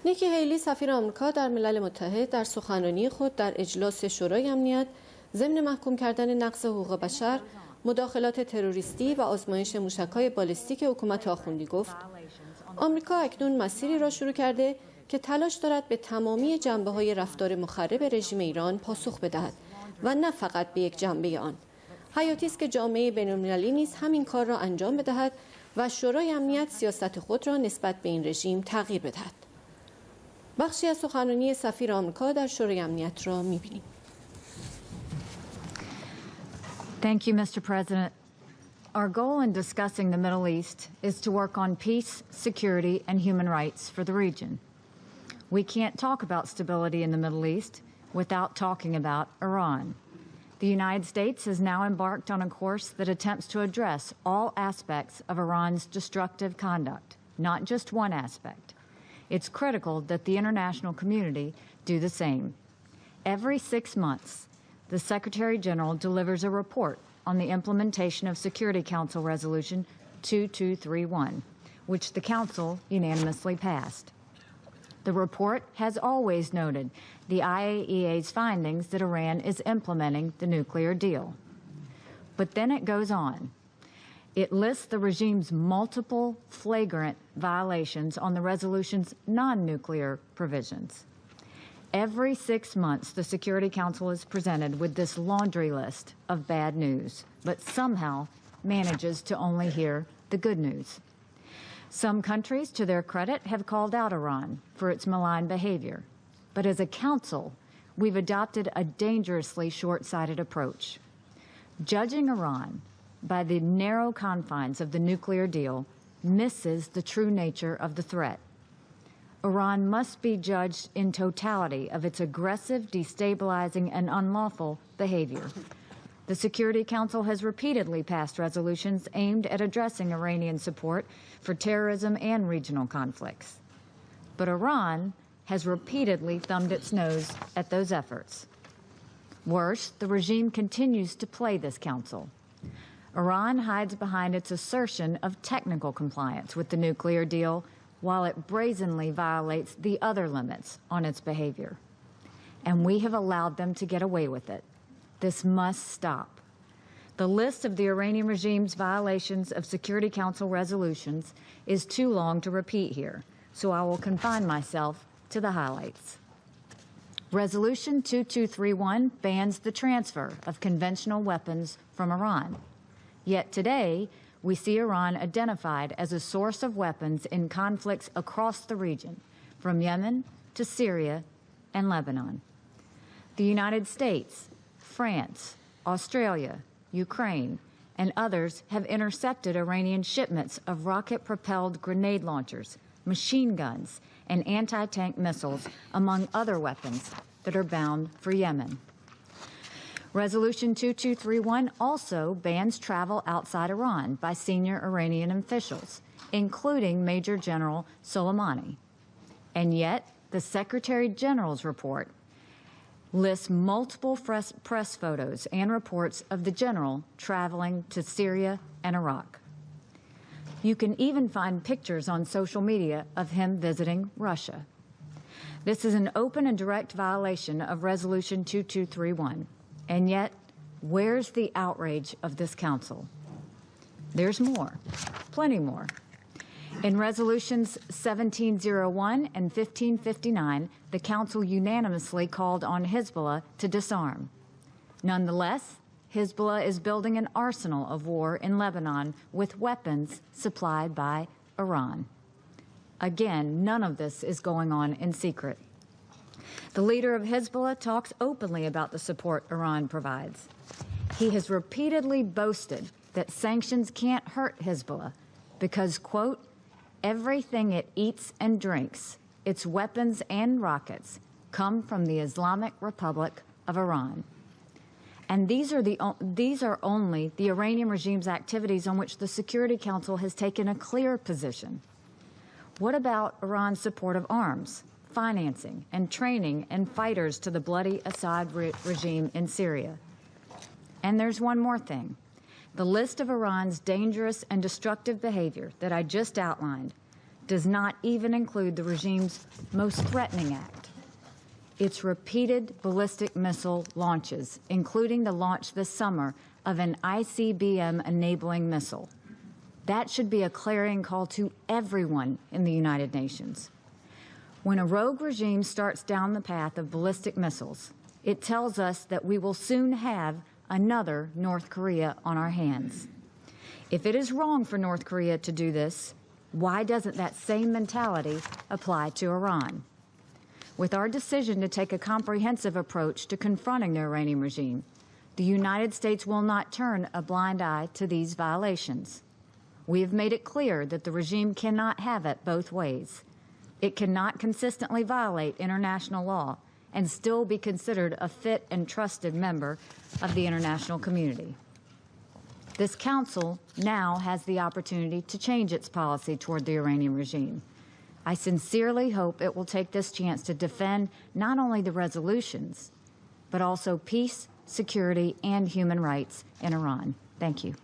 نیکی هیلی سفیر آمریکا در ملل متحد در سخنرانی خود در اجلاس شورای امنیت ضمن محکوم کردن نقض حقوق بشر، مداخلات تروریستی و آزمایش موشک‌های بالستیک حکومت آخوندی گفت: آمریکا اکنون مسیری را شروع کرده که تلاش دارد به تمامی جنبه‌های رفتار مخرب رژیم ایران پاسخ بدهد و نه فقط به یک جنبه آن. حیاتی است که جامعه بین‌المللی نیز همین کار را انجام بدهد و شورای امنیت سیاست خود را نسبت به این رژیم تغییر بدهد. بخشی از سخنرانی سفیر آمریکا در شورای امنیت را می‌بینیم. Thank you, Mr. President. Our goal in discussing the Middle East is to work on peace, security, and human rights for the region. We can't talk about stability in the Middle East without talking about Iran. The United States has now embarked on a course that attempts to address all aspects of Iran's destructive conduct, not just one aspect. It's critical that the international community do the same. Every 6 months, the Secretary General delivers a report on the implementation of Security Council Resolution 2231, which the Council unanimously passed. The report has always noted the IAEA's findings that Iran is implementing the nuclear deal. But then it goes on. It lists the regime's multiple flagrant violations on the resolution's non-nuclear provisions. Every 6 months, the Security Council is presented with this laundry list of bad news, but somehow manages to only hear the good news. Some countries, to their credit, have called out Iran for its malign behavior. But as a council, we've adopted a dangerously short-sighted approach. Judging Iran by the narrow confines of the nuclear deal misses the true nature of the threat. Iran must be judged in totality of its aggressive, destabilizing, and unlawful behavior. The Security Council has repeatedly passed resolutions aimed at addressing Iranian support for terrorism and regional conflicts. But Iran has repeatedly thumbed its nose at those efforts. Worse, the regime continues to play this council. Iran hides behind its assertion of technical compliance with the nuclear deal while it brazenly violates the other limits on its behavior. And we have allowed them to get away with it. This must stop. The list of the Iranian regime's violations of Security Council resolutions is too long to repeat here, so I will confine myself to the highlights. Resolution 2231 bans the transfer of conventional weapons from Iran. Yet today, we see Iran identified as a source of weapons in conflicts across the region, from Yemen to Syria and Lebanon. The United States, France, Australia, Ukraine, and others have intercepted Iranian shipments of rocket-propelled grenade launchers, machine guns, and anti-tank missiles, among other weapons that are bound for Yemen. Resolution 2231 also bans travel outside Iran by senior Iranian officials, including Major General Soleimani. And yet, the Secretary General's report lists multiple press photos and reports of the general traveling to Syria and Iraq. You can even find pictures on social media of him visiting Russia. This is an open and direct violation of Resolution 2231. And yet, where's the outrage of this council? There's more, plenty more. In Resolutions 1701 and 1559, the Council unanimously called on Hezbollah to disarm. Nonetheless, Hezbollah is building an arsenal of war in Lebanon with weapons supplied by Iran. Again, none of this is going on in secret. The leader of Hezbollah talks openly about the support Iran provides. He has repeatedly boasted that sanctions can't hurt Hezbollah because, quote, everything it eats and drinks, its weapons and rockets, come from the Islamic Republic of Iran. And these are only the Iranian regime's activities on which the Security Council has taken a clear position. What about Iran's support of arms, financing, and training and fighters to the bloody Assad regime in Syria? And there's one more thing. The list of Iran's dangerous and destructive behavior that I just outlined does not even include the regime's most threatening act, its repeated ballistic missile launches, including the launch this summer of an ICBM-enabling missile. That should be a clarion call to everyone in the United Nations. When a rogue regime starts down the path of ballistic missiles, it tells us that we will soon have another North Korea on our hands. If it is wrong for North Korea to do this, why doesn't that same mentality apply to Iran? With our decision to take a comprehensive approach to confronting the Iranian regime, the United States will not turn a blind eye to these violations. We have made it clear that the regime cannot have it both ways. It cannot consistently violate international law and still be considered a fit and trusted member of the international community. This Council now has the opportunity to change its policy toward the Iranian regime. I sincerely hope it will take this chance to defend not only the resolutions, but also peace, security, and human rights in Iran. Thank you.